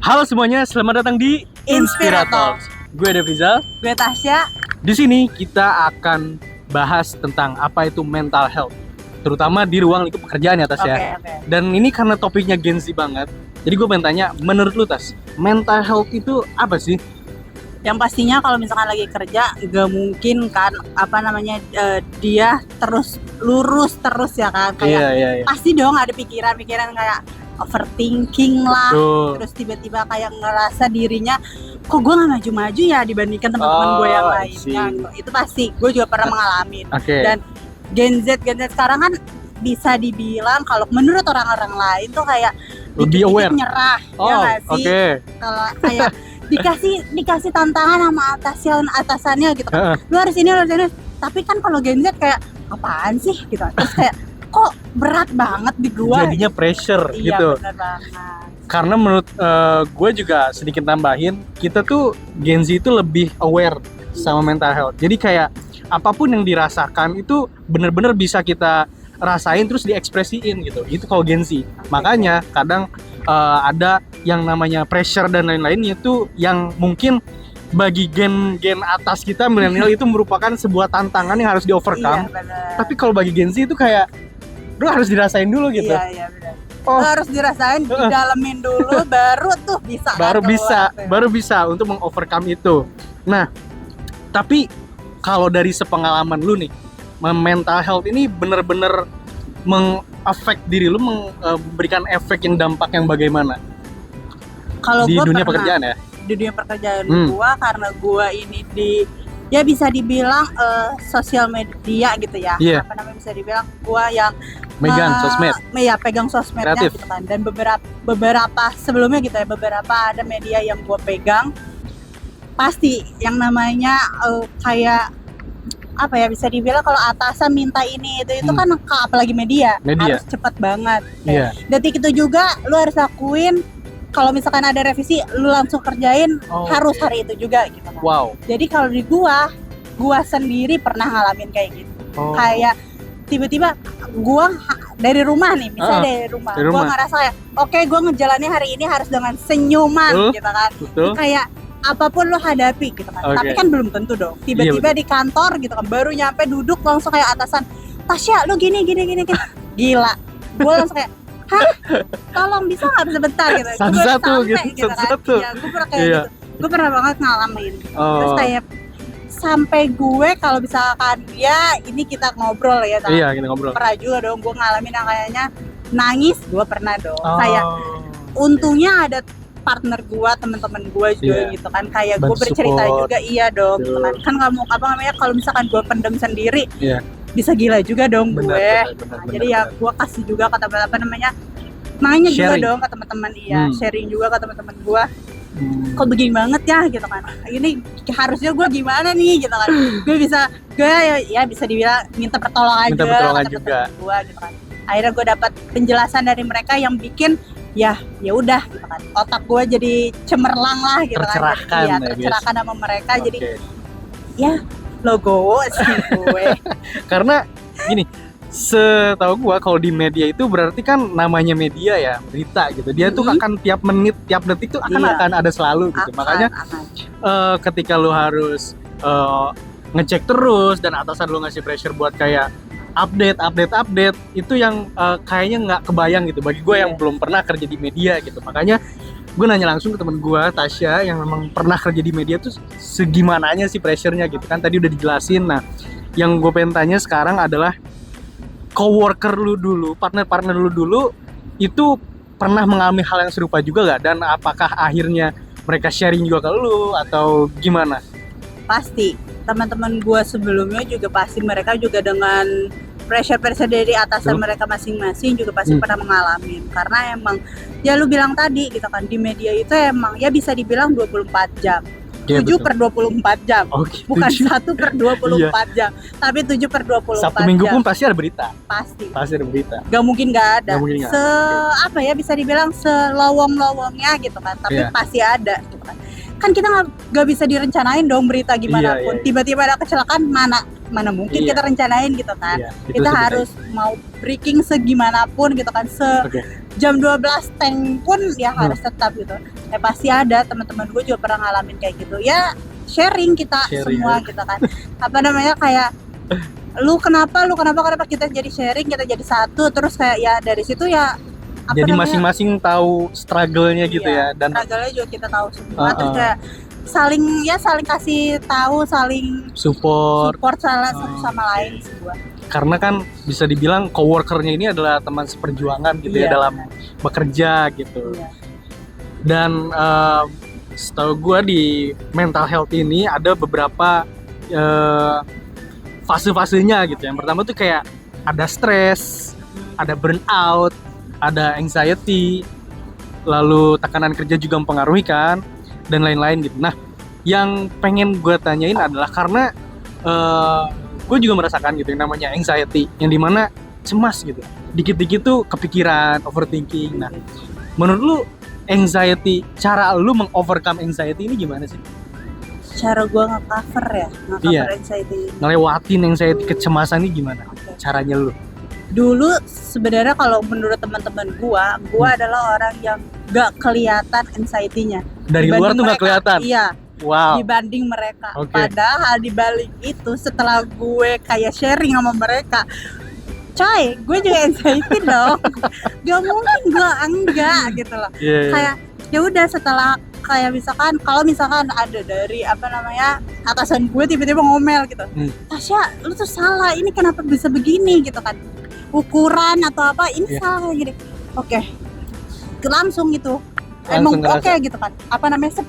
Halo semuanya, selamat datang di Inspiratalks. Gue Devrizal. Gue Tasya. Di sini kita akan bahas tentang apa itu mental health, terutama di ruang lingkup pekerjaan ya Tas ya. Oke. Dan ini karena topiknya Gen Z banget, jadi gue pengen tanya, menurut lu Tas, mental health itu apa sih? Yang pastinya kalau misalkan lagi kerja gak mungkin kan dia terus lurus terus ya kan, kayak Iya. pasti dong ada pikiran-pikiran kayak overthinking lah. Tuh. Terus tiba-tiba kayak ngerasa dirinya kok gue gak maju-maju ya dibandingkan teman-teman gue yang I lainnya see. gitu. Itu pasti gue juga pernah mengalami. Oke. Dan Gen Z sekarang kan bisa dibilang kalau menurut orang-orang lain tuh kayak Lebih dikit-dikit aware. nyerah, ya Oh, nggak sih? oke. Kalau kayak dikasih tantangan sama atasannya gitu kan. Heeh. Lu harus ini, tapi kan kalau Gen Z kayak apaan sih gitu. Terus kayak kok berat banget di gua. Jadinya pressure Iya, gitu. benar banget. Karena menurut gue juga sedikit tambahin, kita tuh Gen Z itu lebih aware sama mental health. Jadi kayak apapun yang dirasakan itu benar-benar bisa kita rasain terus diekspresiin gitu. Itu kalau Gen Z. Makanya kadang ada yang namanya pressure dan lain-lainnya itu yang mungkin bagi gen atas kita milenial itu merupakan sebuah tantangan yang harus di overcome. Iya, benar. Tapi kalau bagi Gen Z itu kayak lu harus dirasain dulu gitu. Iya, benar. Oh. Lu harus dirasain, didalemin dulu baru tuh bisa. baru bisa untuk mengovercome itu. Nah, tapi kalau dari sepengalaman lu nih, mental health ini bener-bener meng-affect diri lu, memberikan efek yang dampak yang bagaimana Kalau di gua dunia pernah, pekerjaan ya? di dunia pekerjaan gua, karena gua ini ya bisa dibilang sosial media gitu ya. Iya. Apa namanya, bisa dibilang gua yang Megang sosmed. Iya, pegang sosmednya Kreatif. gitu kan. Dan beberapa sebelumnya gitu ya, beberapa ada media yang gua pegang. Pasti yang namanya kayak apa ya, bisa dibilang kalau atasan minta ini itu kan apalagi media harus cepat banget. Iya. Detik itu juga lu harus lakuin. Kalau misalkan ada revisi, lu langsung kerjain, harus hari itu juga gitu kan. Wow. Jadi kalau di gua sendiri pernah ngalamin kayak gitu. Kayak tiba-tiba gua dari rumah nih, misalnya dari rumah. Gua ngerasa kayak, oke, gua ngejalannya hari ini harus dengan senyuman gitu kan. Betul. Kayak apapun lu hadapi gitu kan. Tapi kan belum tentu dong. Tiba-tiba di kantor gitu kan, baru nyampe duduk langsung kayak atasan, Tasya lu gini. Gila. Gua langsung kayak, hah? Tolong bisa nggak sebentar gitu. Satu-satu Kan. gitu. Iya, gue pernah kayak gitu. Gue pernah banget ngalamin. Terus kayak sampai gue kalau misalkan ini kita ngobrol ya. Iya, kita ngobrol. Pernah juga dong gue ngalamin yang kayaknya nangis. Gue pernah dong. Kayak untungnya ada partner gue, teman-teman gue juga gitu kan. Kayak gue bercerita juga, iya dong. Gitu kan. Kan kamu kalau misalkan gue pendem sendiri. Iya. Bisa gila juga dong gue. Benar, Jadi ya gue kasih juga ke teman-teman nanya juga dong ke teman-teman, sharing juga ke teman-teman gue. Kok begini banget ya gitu kan. Ini harusnya gue gimana nih gitu kan. Gue bisa dibilang minta pertolongan juga gue gitu kan. Akhirnya gue dapat penjelasan dari mereka yang bikin ya udah gitu kan. Otak gue jadi cemerlang lah gitu tercerahkan, kan. Tercerahkan sama mereka. Jadi ya logo sih gue. Karena gini, setahu gua kalau di media itu berarti kan namanya media ya, berita gitu. Dia tuh akan tiap menit, tiap detik tuh akan ada selalu gitu. Makanya ketika lu harus ngecek terus dan atasan lu ngasih pressure buat kayak update itu yang kayaknya nggak kebayang gitu bagi gue yang belum pernah kerja di media gitu. Makanya gue nanya langsung ke temen gue, Tasya, yang memang pernah kerja di media tuh segimananya sih pressure-nya gitu kan. Tadi udah dijelasin. Nah, yang gue pengen tanya sekarang adalah coworker lu dulu, partner lu dulu itu pernah mengalami hal yang serupa juga gak? Dan apakah akhirnya mereka sharing juga ke lu atau gimana? Pasti, teman-teman gue sebelumnya juga pasti mereka juga dengan pressure dari atasan mereka masing-masing juga pasti pernah mengalami. Karena emang ya lu bilang tadi gitu kan, di media itu emang ya bisa dibilang 24 jam. 7/24 jam. Bukan 1/24 jam, tapi 7/24 Sabtu Minggu pun pasti ada berita. Pasti ada berita. Gak mungkin gak ada. Gak Bisa dibilang selowong-lowongnya gitu kan, tapi pasti ada gitu kan. Kan kita gak bisa direncanain dong berita gimana pun. Tiba-tiba ada kecelakaan, mana mana mungkin Iya. kita rencanain gitu kan. Iya, itu Kita sih harus mau breaking segimanapun gitu kan, Oke. jam 12 tank pun ya harus tetap gitu. Ya pasti ada, teman-teman gue juga pernah ngalamin kayak gitu ya, sharing kita semua gitu kan. Apa namanya, kayak lu kenapa kita jadi sharing, kita jadi satu, terus kayak ya dari situ ya apa Jadi namanya, masing-masing tahu struggle-nya gitu iya, ya, dan struggle-nya juga kita tahu semua. Terus kayak saling kasih tahu, saling support. satu sama lain semua. Karena kan bisa dibilang coworkernya ini adalah teman seperjuangan gitu ya Iya, dalam bekerja gitu. Iya. Dan setahu gue di mental health ini ada beberapa fase-fasenya gitu. Yang pertama tuh kayak ada stres, ada burnout, ada anxiety, lalu tekanan kerja juga mempengaruhi kan, dan lain-lain gitu. Nah, yang pengen gue tanyain adalah karena gue juga merasakan gitu yang namanya anxiety, yang dimana cemas gitu, dikit-dikit tuh kepikiran, overthinking. Nah, menurut lu anxiety, cara lu mengovercome anxiety ini gimana sih? Cara gue nge-cover Iya. anxiety. Ngelewatin anxiety, kecemasan ini gimana? Caranya lu? Dulu sebenarnya kalau menurut teman-teman gua adalah orang yang gak kelihatan anxiety-nya. Dari luar tuh nggak kelihatan? Iya, Wow. dibanding mereka. Oke. Padahal di balik itu, setelah gue kayak sharing sama mereka, coy, gue juga anxiety dong. Gak mungkin gue enggak gitu loh. Iya. Kayak ya udah, setelah kayak misalkan kalau misalkan ada dari apa namanya atasan gue tiba-tiba ngomel gitu, Tasya lu tuh salah, ini kenapa bisa begini gitu kan, ukuran atau apa ini salah kayak gini. Oke, langsung gitu emang oke gitu kan, apa namanya,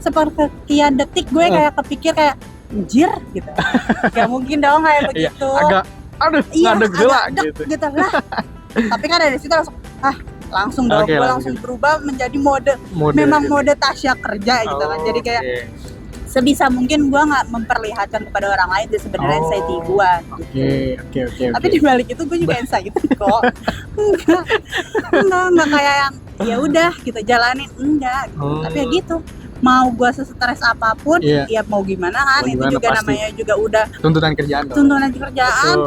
sepersekian detik gue kayak kepikir kayak anjir gitu. Gak mungkin dong kayak begitu. Agak aduh, Iya, ngadeg gila agak gitu lah. Tapi kan dari situ langsung dong, Oke, gue langsung. langsung berubah menjadi memang gitu. mode Tasya kerja gitu kan. Jadi kayak sebisa mungkin gue nggak memperlihatkan kepada orang lain dia sebenarnya anxiety gue. Oke. Tapi di balik itu gue juga anxiety kok. enggak kayak yang ya udah kita jalanin, enggak gitu. Tapi ya gitu, mau gue sestres apapun, ya mau gimana kan, itu juga pasti. Namanya juga udah tuntutan kerjaan. Betul.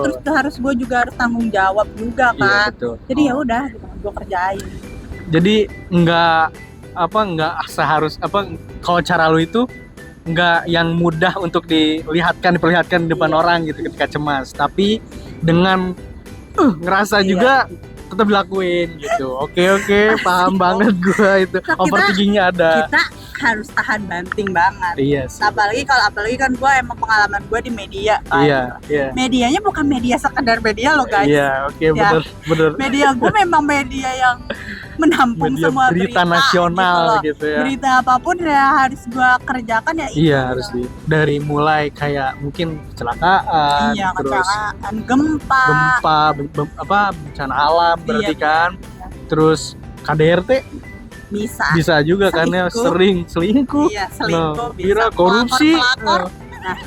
Terus harus gue juga harus tanggung jawab juga kan. Betul. Jadi ya udah gitu, gue kerjain. Jadi nggak seharus kalau cara lu itu nggak yang mudah untuk diperlihatkan di depan orang gitu ketika cemas, tapi dengan ngerasa juga tetap dilakuin gitu. Oke, paham banget gua itu. Overthinkingnya ada. Kita harus tahan banting banget. Iya sih. Apalagi kan gue emang pengalaman gue di media kan. Iya. Medianya bukan media sekedar media loh guys. Iya, bener. Media gue memang media yang menampung media semua berita nasional gitu ya. Berita apapun ya harus gue kerjakan ya. Iya, harus dari mulai kayak mungkin kecelakaan, terus kecelakaan, gempa, bencana alam berarti kan. Terus KDRT bisa juga kan ya, sering selingkuh. Iya, selingkuh, bisa korupsi. Nah,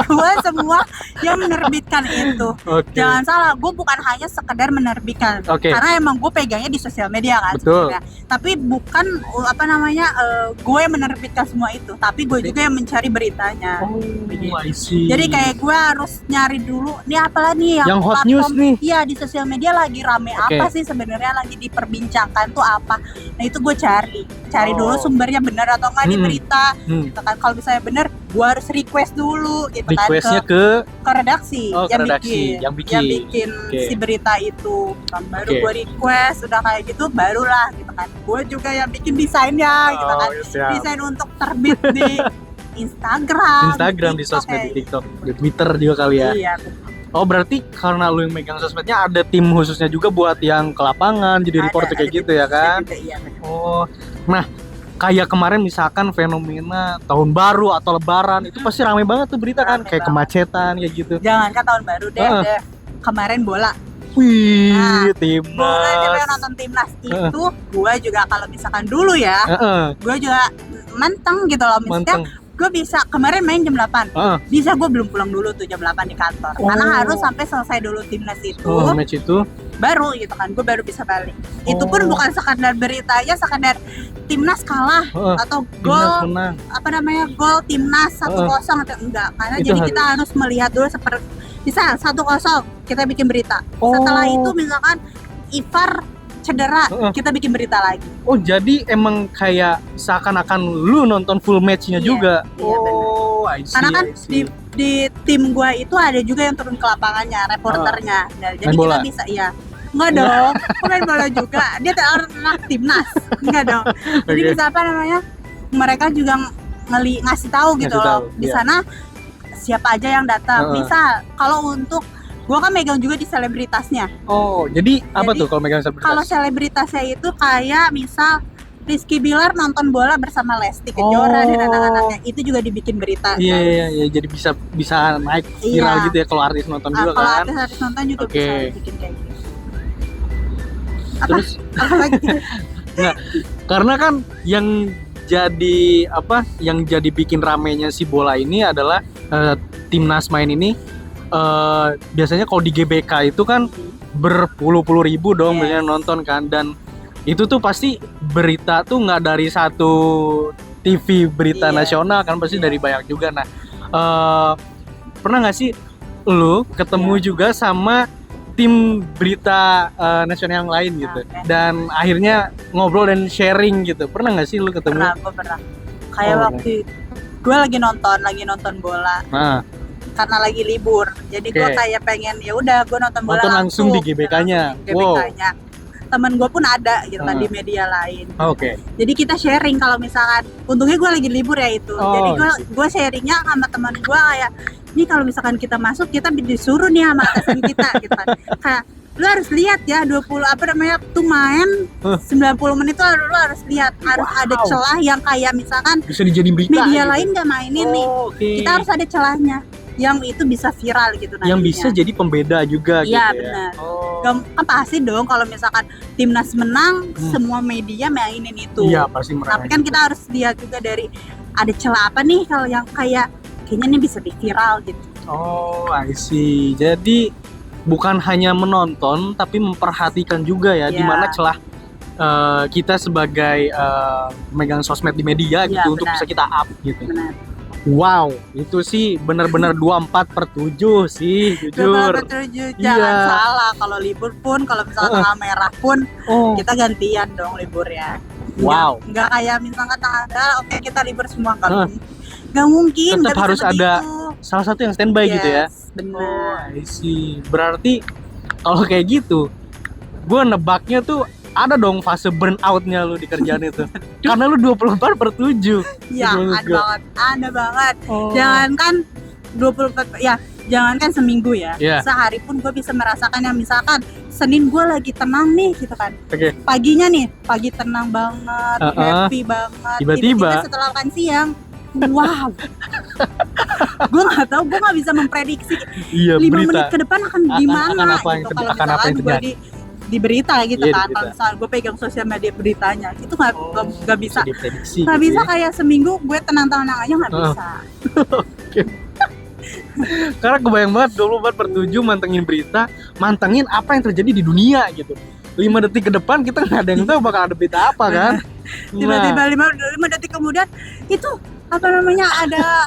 gue semua yang menerbitkan itu. Jangan salah, gue bukan hanya sekedar menerbitkan, karena emang gue pegangnya di sosial media kan. Betul. Tapi bukan gue yang menerbitkan semua itu, tapi gue juga yang mencari beritanya. I see. Jadi kayak gue harus nyari dulu nih apalah nih yang hot news nih. Iya, di sosial media lagi rame apa sih sebenarnya, lagi diperbincangkan tuh apa. Nah itu gue cari dulu sumbernya benar atau enggak di berita. Gitu kan. Kalau misalnya benar, gue harus request dulu gitu kan, ke redaksi, yang bikin si berita itu. Baru gue request, udah kayak gitu barulah gitu kan. Gue juga yang bikin desainnya gitu kan. Desain untuk terbit di Instagram di sosmed, di TikTok, di Twitter juga kali ya. Iya. Oh, berarti karena lu yang megang sosmednya, ada tim khususnya juga buat yang ke lapangan jadi reporter kayak gitu ya kan? Iya. Oh, nah kayak kemarin misalkan fenomena tahun baru atau lebaran itu pasti ramai banget tuh berita kan, kayak kemacetan kayak gitu. Jangan kan tahun baru deh, kemarin bola. Wih, timnas. Bola, coba yang nonton timnas itu, gue juga kalau misalkan dulu ya, gue juga manteng gitu loh, misalnya gue bisa kemarin main jam 8, bisa gue belum pulang dulu tuh jam 8 di kantor, karena harus sampai selesai dulu timnas itu. Match itu. baru gitu kan, gue baru bisa balik. Itu pun bukan sekadar beritanya, sekadar timnas kalah atau gol gol timnas 1-0 atau enggak, karena itu jadi kita harus melihat dulu seperti bisa 1-0 kita bikin berita. Setelah itu misalkan Ivar cedera, kita bikin berita lagi. Oh, jadi emang kayak seakan-akan lu nonton full match-nya juga. Iya, I see. Karena kan di tim gua itu ada juga yang turun ke lapangannya, reporternya. Nah, jadi kita bisa enggak dong, main bola juga. Dia anak timnas. Enggak dong. Jadi bisa mereka juga ngasih tahu gitu loh. Di sana siapa aja yang datang. Misal kalau untuk gua kan megang juga di selebritasnya. Oh, jadi apa tuh kalau megang selebritas? Kalau selebritasnya itu kayak misal Rizky Bilar nonton bola bersama Lesti Kejora dan anak-anaknya, itu juga dibikin berita. Iya, jadi bisa naik viral gitu ya kalau artis nonton juga kalau kan. Kalau artis nonton juga bisa bikin kayak gitu. Terus apa lagi? Nah, karena kan yang jadi bikin ramenya si bola ini adalah timnas main ini. Biasanya kalau di GBK itu kan berpuluh-puluh ribu dong biasanya nonton kan, dan itu tuh pasti berita tuh nggak dari satu TV berita nasional kan, pasti dari banyak juga. Nah, pernah nggak sih lu ketemu juga sama tim berita nasional yang lain gitu, dan akhirnya ngobrol dan sharing gitu? Pernah nggak sih lu ketemu? Pernah. Kayak waktu gue lagi nonton bola. Karena lagi libur, jadi gue kayak pengen ya udah gue nonton bola langsung di GBK-nya. GBK-nya. Temen gue pun ada gitu kan di media lain. Jadi kita sharing kalau misalkan, untungnya gue lagi libur ya itu. Jadi gue sharingnya sama teman gue kayak, nih kalau misalkan kita masuk kita disuruh nih sama atasan kita gitu kan. Kayak lu harus lihat ya 20 tuh main 90 menit tuh lu harus lihat, harus ada celah yang kayak misalkan bisa dijadiin berita media gitu. lain nggak mainin nih. Kita harus ada celahnya yang itu bisa viral gitu nantinya. Yang bisa jadi pembeda juga gitu ya. Iya benar. Kan pasti dong kalau misalkan timnas menang, semua media mainin itu. Iya pasti menang. Tapi kan kita harus lihat juga dari ada celah apa nih kalau yang kayaknya ini bisa di viral gitu. Oh, I see. Jadi bukan hanya menonton tapi memperhatikan juga ya di mana celah kita sebagai megang sosmed di media gitu untuk bisa kita up gitu. Benar. Wow, itu sih benar-benar 24/7 sih, jujur. 24/7, jangan salah. Kalau libur pun, kalau misalkan tanggal merah pun, kita gantian dong libur ya. Wow. Nggak kayak misalkan tanggal oke kita libur semua kan. Nggak mungkin. Tetap harus ada salah satu yang standby gitu ya. Benar. I see. Berarti kalau kayak gitu, gue nebaknya tuh ada dong fase burnout-nya lu di kerjaan itu. Karena lu 24/7. Iya, ada banget. Jangankan 24 seminggu ya. Sehari pun gue bisa merasakan yang misalkan Senin gue lagi tenang nih gitu kan. Paginya nih, pagi tenang banget, happy banget. Tiba-tiba setelah makan siang, wow. Gue nggak tahu, gue nggak bisa memprediksi 5 menit ke depan akan gimana gitu. Kalau misalkan gue di berita gitu kan, kalau misalnya gue pegang sosial media beritanya itu nggak bisa nggak bisa kayak seminggu gue tenang-tenang aja nggak bisa. Karena kebayang banget 24/7 mantengin berita, mantengin apa yang terjadi di dunia gitu. 5 detik ke depan kita nggak ada yang tahu bakal ada berita apa kan. Tiba-tiba 5 detik kemudian itu ada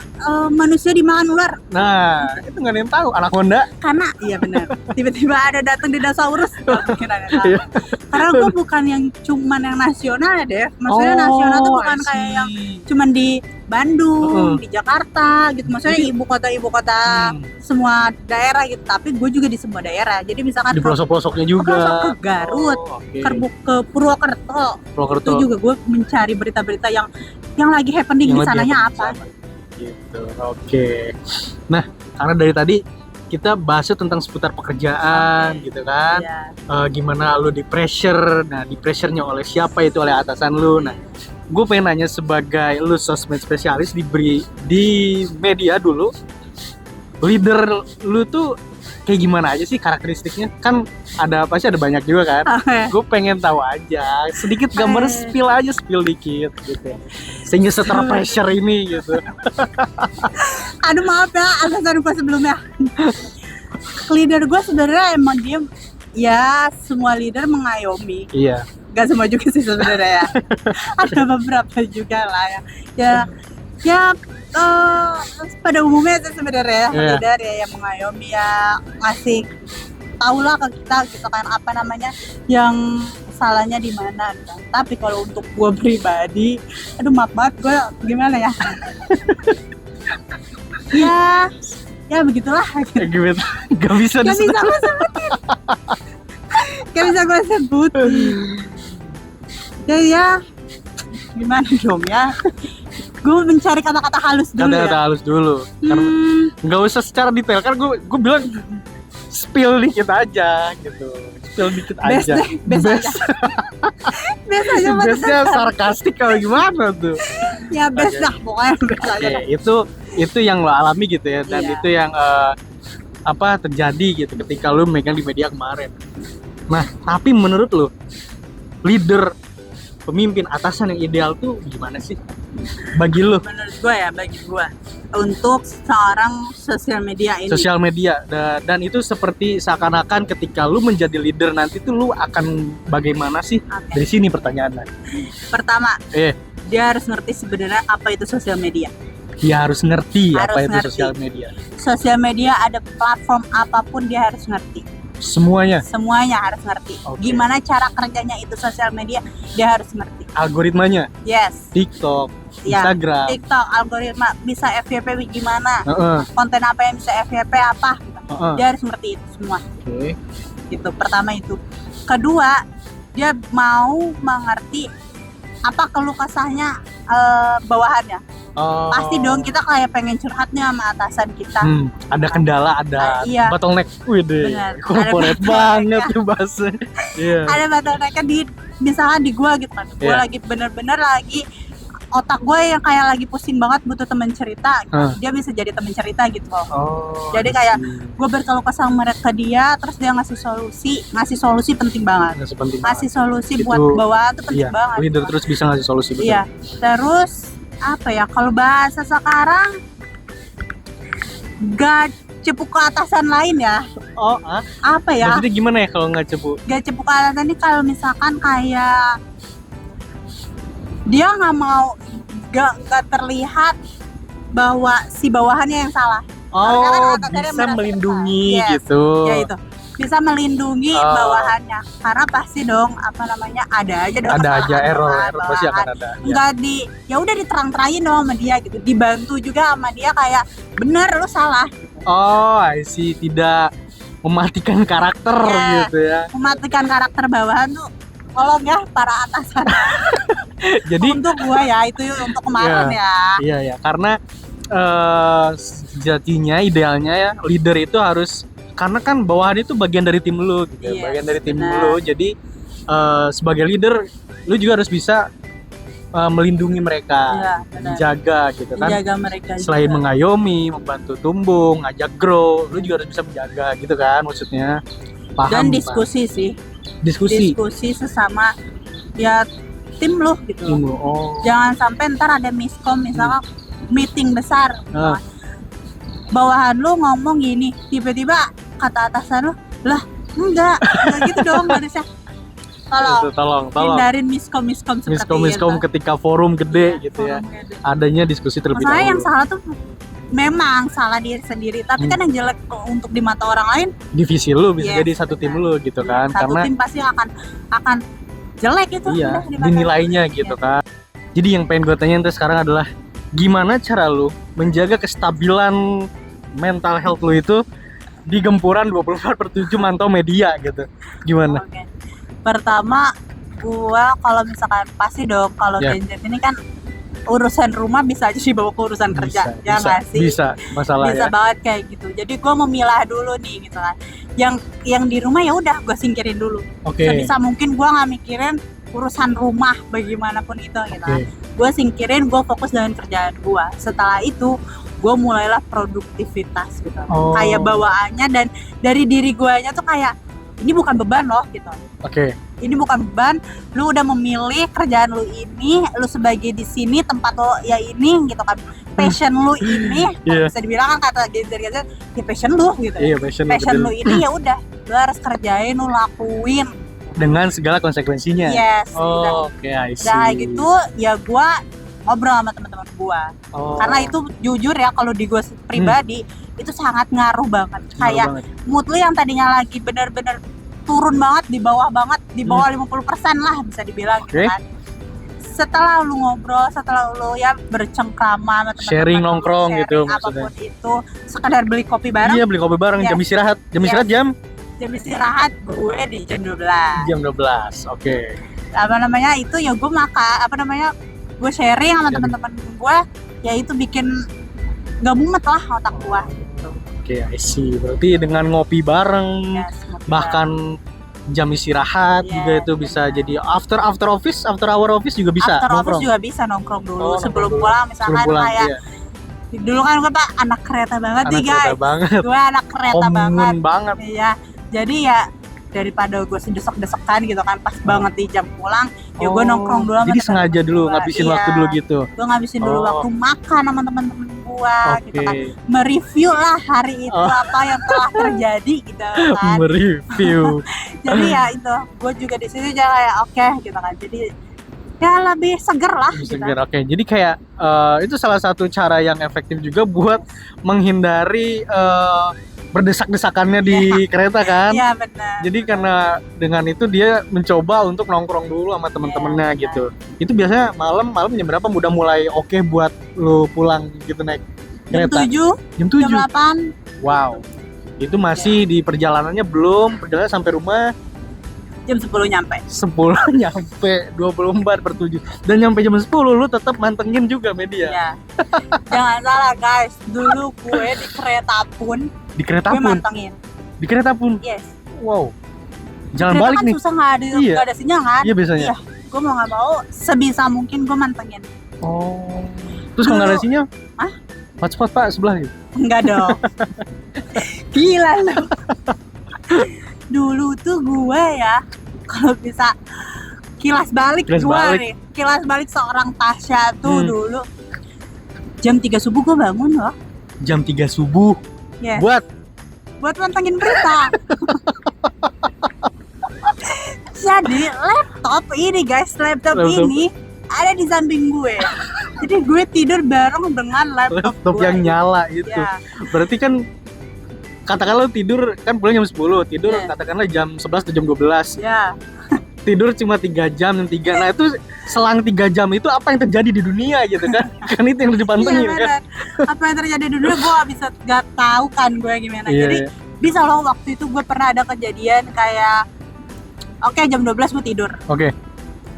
manusia dimakan ular. Nah, itu nggak ada yang tahu, anaconda. Karena iya benar. Tiba-tiba ada datang dinosaurus. Mungkin ada tahu. Karena gue bukan yang cuman yang nasional ya, Dev. Maksudnya nasional tuh bukan kayak yang cuman di Bandung, di Jakarta gitu. Maksudnya ibu kota semua daerah gitu. Tapi gue juga di semua daerah. Jadi misalkan di pelosok-pelosoknya juga. Ke Garut, ke Purwokerto. Itu juga gue mencari berita-berita yang lagi happening di sananya apa gitu. Nah, karena dari tadi kita bahasnya tentang seputar pekerjaan gitu kan. Gimana lu di pressure. Nah, di pressure-nya oleh siapa? Itu oleh atasan lu. Nah, gue pengen nanya sebagai lu sosmed spesialis di media dulu, leader lu tuh kayak gimana aja sih karakteristiknya? Kan ada pasti ada banyak juga kan. Gue pengen tahu aja sedikit gambar, spill dikit gitu, sehingga setelah pressure ini gitu. Aduh maaf ya atasan gue sebelumnya. Leader gue sebenarnya emang dia ya semua leader mengayomi. Iya. Gak semua juga sih sebenarnya ya. Ada beberapa juga lah ya pada umumnya sih sebenarnya leader ya yang mengayomi, ya ngasih tahu lah ke kita gitu kan apa namanya yang salahnya di mana gitu. Tapi kalau untuk gue pribadi, aduh maaf banget gue gimana ya. ya begitulah. Gimana? Gak bisa gue sebutin. Gak bisa gue sebutin. Ya gimana dong ya. Gue mencari kata-kata halus dulu. Kata-kata halus dulu. Karena nggak usah secara detail kan gue bilang spill dikit aja gitu. Spill dikit aja. Best aja. Bestnya sarkastik kalau gimana tuh? Ya best lah pokoknya best aja. Itu yang lo alami gitu ya, dan itu yang terjadi gitu ketika lo megang di media kemarin. Nah, tapi menurut lo leader, pemimpin, atasan yang ideal tuh gimana sih bagi lo? Menurut gue untuk seorang sosial media ini. Sosial media dan itu seperti seakan-akan ketika lu menjadi leader nanti tuh lu akan bagaimana sih? Okay. Dari sini pertanyaannya. Pertama, dia harus ngerti sebenarnya apa itu sosial media. Dia harus ngerti apa itu sosial media. Sosial media ada platform apapun dia harus ngerti. Semuanya harus ngerti. Okay. Gimana cara kerjanya itu sosial media, dia harus ngerti. Algoritmanya? Yes. TikTok, Instagram. TikTok, algoritma bisa FYP gimana? Konten apa yang bisa FYP apa? Dia harus ngerti itu semua. Oke. Itu pertama itu. Kedua, dia mau mengerti apa keluh kesahnya bawahannya. Pasti dong kita kayak pengen curhatnya sama atasan kita. Ada kendala, ada bottleneck. Wih, corporate banget tuh bahasa. Ada bottlenecknya misalnya di gua gitu kan. Gua lagi bener-bener lagi otak gue yang kayak lagi pusing banget butuh temen cerita gitu. Dia bisa jadi temen cerita gitu loh. Jadi kayak gue berkeluh kesah ke dia, terus dia ngasih solusi penting banget. Ngasih solusi buat bawahan tuh penting banget. Leader terus bisa ngasih solusi betul. Iya. Terus apa ya, kalau bahasa sekarang gak cepuk ke atasan lain ya. Apa ya? Maksudnya gimana ya kalau nggak cepuk? Gak cepuk ke atasan ini kalau misalkan kayak dia nggak mau, gak terlihat bahwa si bawahannya yang salah. Bisa melindungi gitu. Ya itu. Bisa melindungi bawahannya, karena pasti dong ada aja error pasti akan ada. Enggak ya udah diterang-terangin dong sama dia gitu, dibantu juga sama dia kayak bener lu salah. I see, tidak mematikan karakter gitu ya. Mematikan karakter bawahan tuh tolong ya para atasan. Jadi untuk gua ya itu untuk kemarin Iya, karena sejatinya idealnya ya leader itu harus, karena kan bawahan itu bagian dari tim lu gitu. Bagian dari tim lu. Jadi sebagai leader lu juga harus bisa melindungi mereka, menjaga gitu kan. Menjaga mereka. Selain mengayomi, membantu tumbuh, ngajak grow, lu juga harus bisa menjaga gitu kan maksudnya. Paham. Dan diskusi sih. Diskusi sesama ya tim lu gitu. Jangan sampai ntar ada miskom misalnya meeting besar. Bawahan lu ngomong gini, tiba-tiba kata atasan lu, lah enggak gitu dong harusnya. Tolong hindarin miskom seperti itu. Ketika forum gede gitu ya. Adanya diskusi terlebih dahulu. Yang salah tuh memang salah diri sendiri, tapi kan yang jelek untuk di mata orang lain divisi lu bisa jadi satu tim lu gitu kan. Satu karena tim pasti akan jelek itu dinilainya gitu kan. Jadi yang pengen gue tanya sekarang adalah gimana cara lu menjaga kestabilan mental health lu itu di gempuran 24/7 mantau media gitu. Gimana? Pertama, gua kalau misalkan pasti dong kalau Gen Z ini kan urusan rumah bisa aja sih bawa ke urusan kerja, ya nggak sih? Bisa banget kayak gitu. Jadi gua memilah dulu nih gitu kan. Yang di rumah ya udah gua singkirin dulu. Sebisa mungkin gua nggak mikirin urusan rumah bagaimanapun itu gitu kan. Gua singkirin, gua fokus dengan kerjaan gua. Setelah itu gua mulailah produktivitas gitu. Kayak bawaannya dan dari diri guanya tuh kayak ini bukan beban loh gitu. Oke. Ini bukan beban, lu udah memilih kerjaan lu ini, lu sebagai di sini tempat lo ya ini gitu kan. Passion lu ini, bisa dibilang kan kata Gen-Z ya passion lu gitu. Iya, passion lu ini ya udah, lu harus kerjain, lu lakuin dengan segala konsekuensinya. Yes. Oke, I see. Udah gitu ya gua ngobrol sama teman-teman gua. Karena itu jujur ya kalau di gua pribadi itu sangat ngaruh banget. Kayak mood lu yang tadinya lagi benar-benar turun banget, di bawah 50% lah bisa dibilang gitu kan. Setelah lu ngobrol, setelah lu ya bercengkrama sama teman-teman, sharing nongkrong gitu apapun maksudnya. Itu sekedar beli kopi bareng. Iya, beli kopi bareng jam istirahat. Jam istirahat gue di jam 12. Jam 12. Oke. Itu ya gue gue sharing sama teman-teman gue, ya itu bikin gak mumet lah otak gue gitu. Oke, I see. Berarti dengan ngopi bareng, bahkan jam istirahat juga itu bisa jadi after hour office juga bisa after nongkrong. Office juga bisa nongkrong dulu sebelum pulang misalkan kayak dulu kan gue anak kereta banget nih guys. Gue anak kereta banget. Iya. Jadi ya daripada gue sedesek-desekan gitu kan pas banget di jam pulang, ya gue nongkrong dulu sama jadi sengaja dulu ngabisin waktu dulu gitu. Gue ngabisin dulu waktu makan sama teman-teman gue gitu kan. Mereview lah hari itu apa yang telah terjadi gitu kan. Mereview. Jadi ya itu, gue juga di situ kayak oke gitu kan. Jadi ya lebih seger lah gitu. Oke. Jadi kayak itu salah satu cara yang efektif juga buat menghindari berdesak-desakannya di kereta kan. Iya benar. Jadi karena dengan itu dia mencoba untuk nongkrong dulu sama temen-temennya gitu. Itu biasanya malam jam berapa udah mulai oke buat lu pulang gitu naik kereta? Jam 7? Jam 8. Wow. Itu masih di perjalanannya perjalanan sampai rumah jam 10 nyampe. 24/7. Dan nyampe jam 10 lu tetap mantengin juga media. Iya. Jangan salah guys, dulu gue di kereta pun gue mantengin. Di kereta pun? Yes. Wow. Jalan balik kan nih. Susah nggak ada sinyal kan? Iya biasanya. Iya. Gue mau nggak mau sebisa mungkin gue mantengin. Terus kalau nggak ada sinyal? Hotspot pak sebelah gitu? Enggak dong. Gila lu. Dulu tuh gue ya kalau bisa kilas balik seorang Tasya tuh dulu jam 3 subuh gue bangun loh. Jam 3 subuh? Yes. Buat mantengin berita. Jadi laptop ini ada di samping gue. Jadi gue tidur bareng dengan laptop yang nyala itu. Ya. Berarti kan katakanlah tidur kan pulang jam 10, katakanlah jam 11 atau jam 12. Ya. Tidur cuma 3 jam. Nah itu selang 3 jam itu apa yang terjadi di dunia gitu kan. Kan itu yang dipantengin kan. Apa yang terjadi di dunia gue gak tahu kan gue gimana. Jadi bisa loh waktu itu gue pernah ada kejadian kayak jam 12 gue tidur.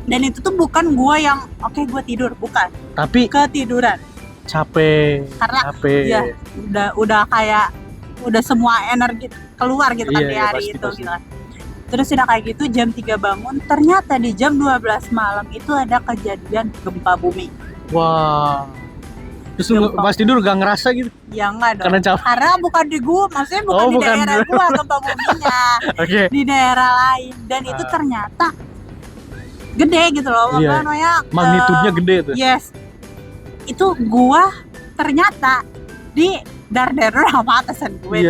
Dan itu tuh bukan gue yang gue tidur, bukan. Tapi ketiduran. Capek. Karena ya udah kayak udah semua energi keluar gitu kan di hari itu gitu kan. Terus udah kayak gitu jam 3 bangun, ternyata di jam 12 malam itu ada kejadian gempa bumi. Wah. Terus pas tidur gak ngerasa gitu? Ya enggak dong. Karena bukan di gua, maksudnya bukan di daerah gua gempa buminya. Di daerah lain. Dan itu ternyata gede gitu loh. Magnitudenya gede tuh. Yes. Itu gua ternyata di dar-dar sama atasan gue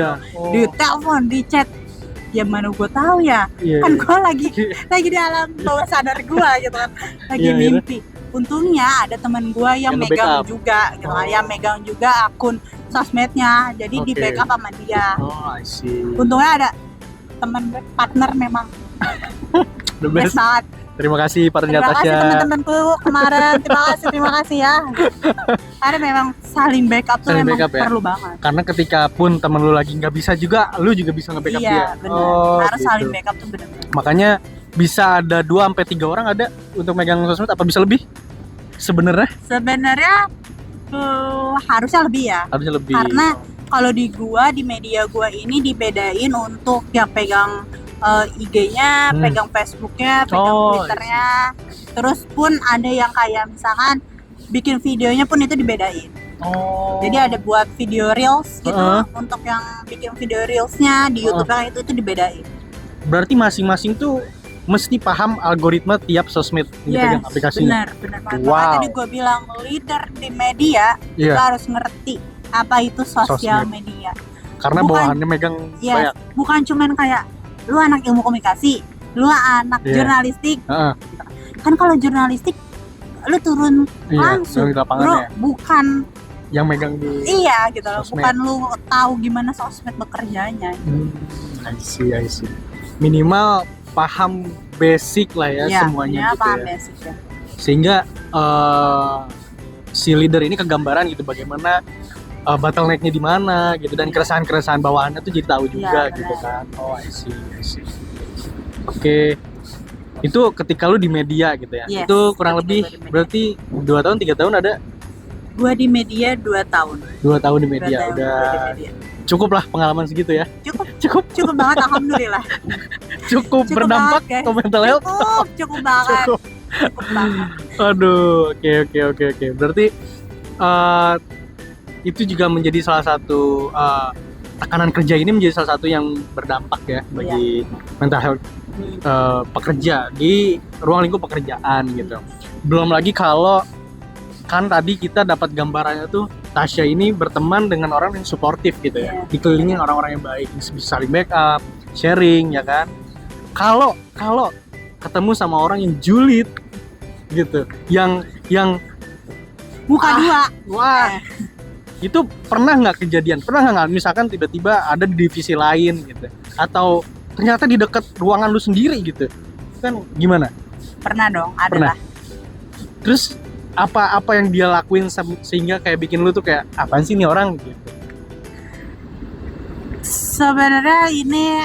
di telepon, di chat. Ya mana gue tahu ya, kan gue lagi di alam bawah sadar gue gitu kan, lagi mimpi. Untungnya ada teman gue yang megang juga, gitu kan, yang megang juga akun sosmednya, jadi di backup sama dia. I see. Untungnya ada teman partner memang. The best banget. Terima kasih partner Tasya. Terima kasih teman-temanku kemarin. Terima kasih ya. Karena memang saling backup tuh memang perlu banget. Karena ketika pun temen lu lagi nggak bisa juga, lu juga bisa nge-backup dia. Iya, benar. Harus gitu. Saling backup tuh benar. Makanya bisa ada 2-3 orang ada untuk megang sosmed, apa bisa lebih? Sebenarnya harusnya lebih ya. Harusnya lebih. Karena kalau di media gua ini dibedain untuk yang pegang IG-nya, pegang Facebook-nya, pegang Twitter-nya. Terus pun ada yang kayak misalkan bikin videonya pun itu dibedain. Jadi ada buat video reels gitu, untuk yang bikin video reelsnya di YouTube-nya itu dibedain. berarti masing-masing tuh mesti paham algoritma tiap sosmed yang dipegang aplikasinya. Benar banget. Wow. Makanya tadi gue bilang leader di media itu Iya. harus ngerti apa itu sosial Sosmed. media. Karena Bukan- bawahannya megang banyak. Bukan cuman kayak lu anak ilmu komunikasi, lu anak Iya. jurnalistik. Heeh. Kan kalau jurnalistik lu turun Iya, langsung, di lapangan bro, ya. bukan Yang megang di iya gitu loh, Sosmed. bukan lu tahu gimana sosmed bekerjanya. I see. Minimal paham basic lah ya Iya, semuanya gitu paham ya. basic ya. Sehingga si leader ini kegambaran gitu bagaimana bottleneck-nya di mana gitu dan keresahan-keresahan bawahannya tuh jadi tahu juga Iya, gitu benar. kan. Oh, I see. Oke. Itu ketika lu di media gitu ya. Yes, Itu kurang ketika lebih gua di media. berarti 2 tahun 3 tahun ada Gua di media 2 tahun. 2 tahun di 2 media. tahun Udah gua di media. cukup lah pengalaman segitu ya. Cukup banget, alhamdulillah. Cukup berdampak banget, guys. ke mental health. Cukup banget. Cukup. Cukup banget. Aduh, oke. Berarti itu juga menjadi salah satu tekanan kerja ini menjadi salah satu yang berdampak ya bagi mental health pekerja di ruang lingkup pekerjaan gitu. Belum lagi kalau kan tadi kita dapat gambarannya tuh Tasya ini berteman dengan orang yang suportif gitu ya, dikelilingi orang-orang yang baik, bisa saling backup, sharing ya kan. Kalau ketemu sama orang yang julid gitu, yang Muka dua. wah itu pernah nggak kejadian? Pernah nggak misalkan tiba-tiba ada di divisi lain gitu, atau ternyata di dekat ruangan lu sendiri gitu, kan gimana? Pernah dong, ada Pernah. lah. Terus apa yang dia lakuin sehingga kayak bikin lu tuh kayak apaan sih nih orang gitu? Sebenarnya ini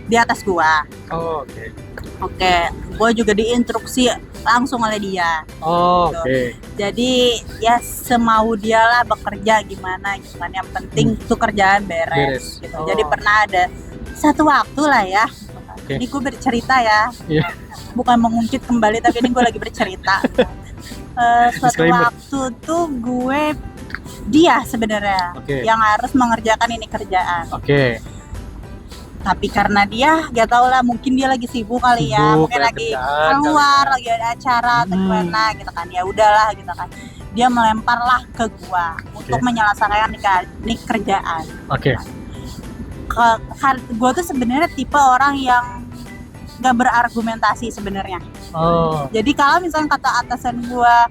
di atas gua. Oh, oke. Oke, gua juga diinstruksi langsung oleh dia. Oh, Gitu. oke. Jadi ya semau dia lah bekerja gimana gitu kan. Yang penting tuh kerjaan Beres. beres, gitu. Oh. Jadi pernah ada satu waktu lah ya. Oke. Ini gue bercerita ya. Iya. Bukan mengungkit kembali tapi ini gue lagi bercerita. Suatu Disclaimer. waktu tuh gue dia sebenarnya Oke. yang harus mengerjakan ini kerjaan. Oke. Tapi karena dia gak tau lah, mungkin dia lagi sibuk kali ya, Sibuk, mungkin kayak lagi kerjaan keluar, kali ya. lagi ada acara atau gimana gitu kan. Ya udahlah gitu kan. Dia melemparlah ke gua untuk menyelesaikan ini kerjaan. Oke. Gua tuh sebenarnya tipe orang yang gak berargumentasi sebenarnya. Oh. Jadi kalau misalnya kata atasan gua,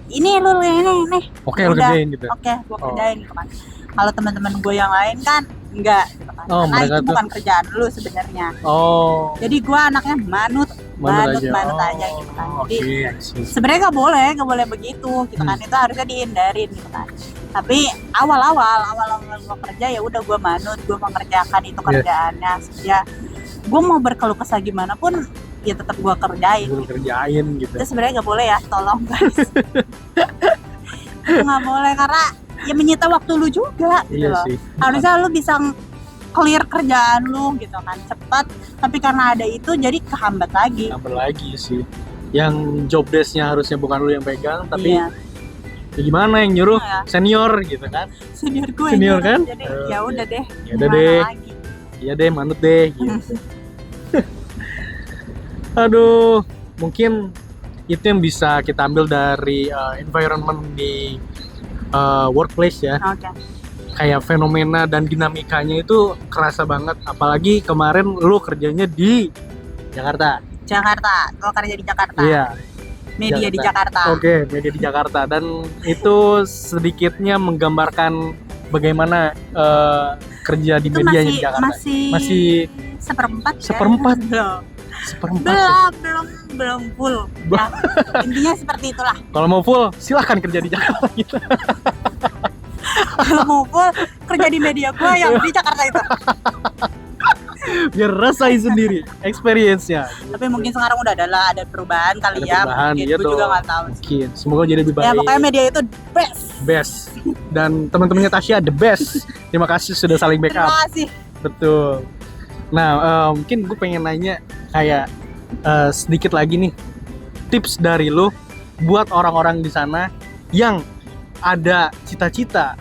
ini lu ini, Oke, lu udah. kerjain gitu. oke, gua kerjain gitu kan. Kalau teman-teman gue yang lain kan enggak gitu kan. Oh, Karena mereka itu tuh- bukan kerjaan lu sebenarnya. Oh. Jadi gue anaknya manut Manut aja gitu kan. Oke, Jadi I see. sebenarnya nggak boleh begitu gitu kan. Itu harusnya dihindarin gitu kan. Tapi awal-awal gue kerja ya udah gue manut, gue mengerjakan itu kerjaannya. Ya gue mau berkeluh kesah gimana pun ya tetap gue kerjain. Lu kerjain gitu. Itu sebenarnya nggak boleh ya, tolong guys. Itu nggak boleh karena ya menyita waktu lu juga gitu Iya loh. sih. Harusnya lu bisa clear kerjaan lu gitu kan cepat, tapi karena ada itu jadi kehambat lagi. Nambah lagi sih. Yang job desk-nya harusnya bukan lu yang pegang, tapi Iya, ya gimana yang nyuruh Iya. senior gitu kan? senior gue Senior gitu. kan? Jadi ya udah deh. Ya udah gimana deh. lagi. Iya deh, manut deh. Gitu. Aduh, mungkin itu yang bisa kita ambil dari environment di workplace ya. Oke. Kayak fenomena dan dinamikanya itu kerasa banget. Apalagi kemarin lu kerjanya di Jakarta. Jakarta, gue kerja di Jakarta. Iya. Media di Jakarta. Oke, media di Jakarta, dan itu sedikitnya menggambarkan bagaimana kerja di Itu medianya di Jakarta. Masih seperempat. Ya? seperempat. Belum. Seperempat. Ya? belum full. Ya, intinya seperti itulah. Kalau mau full, silahkan kerja di Jakarta gitu. Kalau mau full kerja di media gue yang di Jakarta itu. Biar rasain sendiri experience-nya. Tapi mungkin sekarang udah ada perubahan kali Ada ya. perubahan, Mungkin iya gue juga dong. nggak tahu. Mungkin semoga jadi lebih baik. Ya pokoknya media itu best. Best. Dan teman-temannya Tasya the best. Terima kasih sudah saling backup. Terima kasih. Betul. Nah, mungkin gue pengen nanya kayak sedikit lagi nih tips dari lu buat orang-orang di sana yang ada cita-cita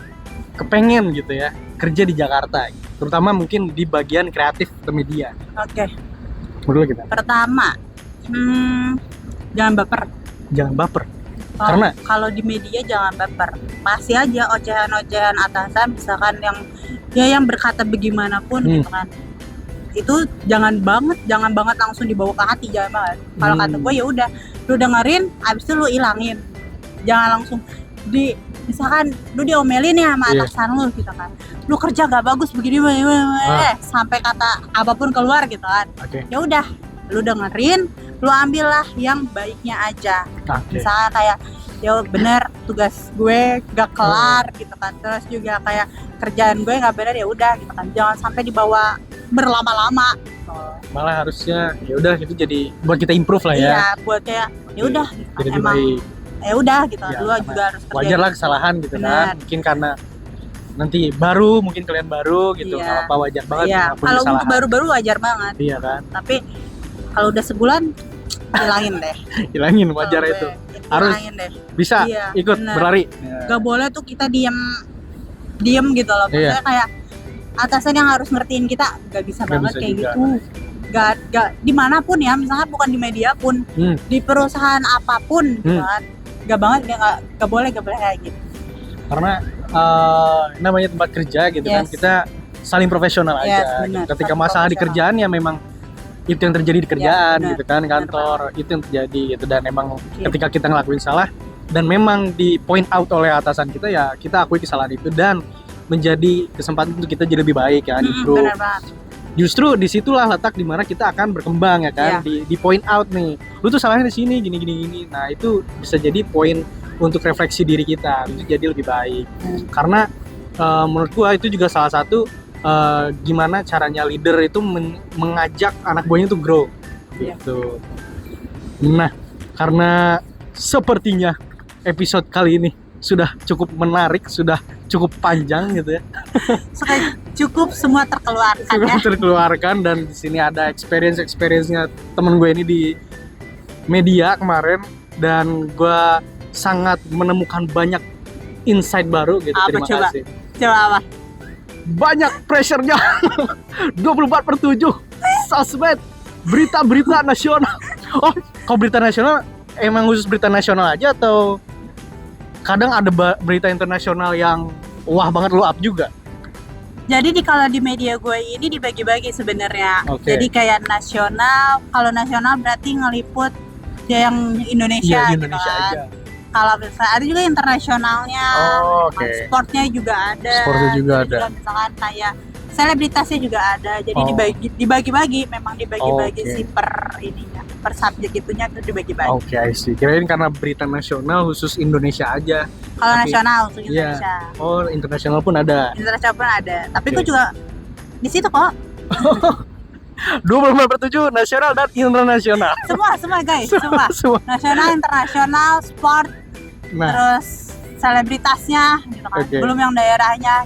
kepengen gitu ya kerja di Jakarta. terutama mungkin di bagian kreatif atau media. Oke. Menurut kita. Pertama, jangan baper. Jangan baper. Oh, Karena kalau di media jangan baper. Masih aja ocehan-ocehan atasan misalkan yang berkata bagaimanapun gitu kan. Itu jangan banget langsung dibawa ke hati, jangan banget. Kalau kata gue ya udah, lu dengerin, abis itu lu ilangin. Jangan langsung misalkan lu diomelin ya sama atasan lu gitu kan. Lu kerja gak bagus begini sampai kata apapun keluar gitu kan. Ya udah, lu dengerin, lu ambillah yang baiknya aja. Misalnya kayak ya bener tugas gue gak kelar gitu kan, terus juga kayak kerjaan gue gak bener, ya udah gitu kan, jangan sampai dibawa berlama-lama. Malah harusnya ya udah itu jadi buat kita improve lah ya. Iya, buat kayak ya udah gitu, emang ya udah gitu ya, lu juga harus kerja. Wajar lah kesalahan gitu kan, mungkin karena nanti baru, mungkin kalian baru gitu, nggak apa wajar banget. Iya, kalau untuk baru-baru wajar banget. Iya kan. Tapi kalau udah sebulan hilangin deh. Hilangin, wajar itu. Harus deh. Bisa ikut berlari. Gak boleh tuh kita diem gitu loh. Maksudnya kayak atasan yang harus ngertiin kita, gak bisa banget kayak juga. Gitu. Gak dimanapun ya, misalnya bukan di media pun, di perusahaan apapun, gitu kan. Gak boleh kayak gitu. Karena namanya tempat kerja gitu kan, kita saling profesional aja. Bener, ketika masalah di kerjaan ya memang itu yang terjadi di kerjaan gitu kan, kantor itu yang terjadi gitu. Dan emang ketika kita ngelakuin salah dan memang di point out oleh atasan kita, ya kita akui kesalahan itu dan menjadi kesempatan untuk kita jadi lebih baik ya, improve. Justru disitulah letak dimana kita akan berkembang ya kan, di point out nih, lu tuh salahnya di sini gini. Nah itu bisa jadi poin untuk refleksi diri kita, itu jadi lebih baik. Karena menurut gua itu juga salah satu gimana caranya leader itu mengajak anak buahnya tuh grow gitu. Nah, karena sepertinya episode kali ini sudah cukup menarik, sudah cukup panjang gitu ya. Cukup semua terkeluarkan. Semua terkeluarkan, dan di sini ada experience-nya temen gue ini di media kemarin, dan gue sangat menemukan banyak insight baru gitu. Terima kasih. Coba apa? Banyak pressure-nya. 24/7 sosmed, berita-berita nasional. Oh, kalau berita nasional emang khusus berita nasional aja atau kadang ada berita internasional yang wah banget lu up juga? Jadi kalau di media gue ini dibagi-bagi sebenarnya. Jadi kayak nasional, kalau nasional berarti ngeliput yang Indonesia, Indonesia gitu kan. Aja. Kalau misalnya ada juga internasionalnya, sportnya juga ada. Sportnya juga ada. Juga misalkan kayak selebritasnya juga ada. Jadi dibagi-bagi, memang dibagi-bagi sih per subjek itunya tuh dibagi-bagi. I see. Kirain karena berita nasional khusus Indonesia aja. Kalau nasional khusus Indonesia. Oh, internasional pun ada. Internasional pun ada. Tapi gue juga di situ kok. 24/7 nasional dan internasional. Semua guys, semua. Nasional, internasional, sport, terus selebritasnya gitu kan. Belum yang daerahnya.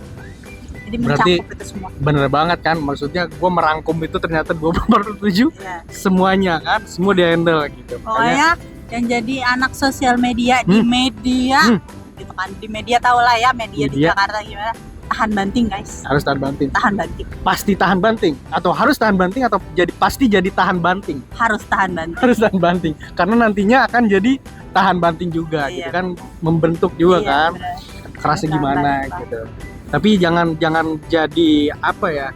Jadi mencakup itu semua. Bener banget kan, maksudnya gue merangkum itu ternyata 24/7 semuanya kan, semua di handle gitu. Pokoknya yang jadi anak sosial media di media gitu kan, di media tau lah ya, media di Jakarta gimana. Tahan banting guys. Harus tahan banting. Tahan banting. Pasti tahan banting atau harus tahan banting atau pasti jadi tahan banting. Harus tahan banting. Harus tahan banting karena nantinya akan jadi tahan banting juga gitu kan, membentuk juga kan. Kerasnya gimana gitu. Tapi jangan jadi apa ya?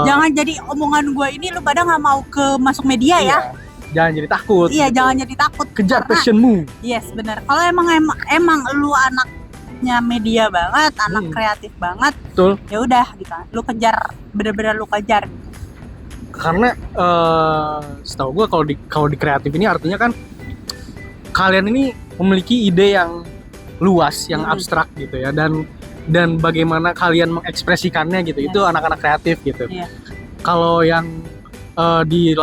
Jangan jadi omongan gue ini lu pada nggak mau masuk media ya. Jangan jadi takut. Iya, jangan jadi takut. Kejar passionmu. Yes, benar. Kalau emang lu anaknya media banget, anak kreatif banget, betul. Ya udah gitu. Lu kejar, bener-bener lu kejar. Karena setahu gue kalau di kreatif ini artinya kan kalian ini memiliki ide yang luas, yang abstrak gitu ya, dan bagaimana kalian mengekspresikannya gitu. Itu anak-anak kreatif gitu. Kalau yang di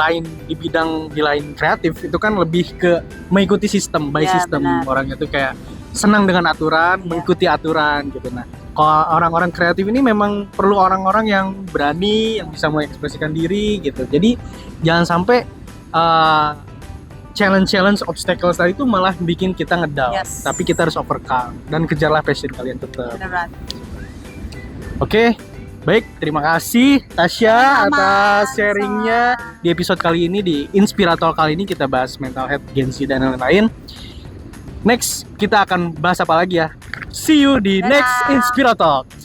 bidang kreatif itu kan lebih ke mengikuti sistem, by system. Orangnya tuh kayak senang dengan aturan, mengikuti aturan gitu. Nah, kalau orang-orang kreatif ini memang perlu orang-orang yang berani, yang bisa mengekspresikan diri gitu. Jadi jangan sampai challenge obstacles tadi itu malah bikin kita ngedown. Tapi kita harus overcome dan kejarlah passion kalian tetap. Oke, Baik, terima kasih Tasya Sama-sama, atas sharingnya di episode kali ini. Di Inspirator kali ini kita bahas mental health, Gen Z, dan lain-lain. Next, kita akan bahas apa lagi ya? See you di Dadah. next Inspirator.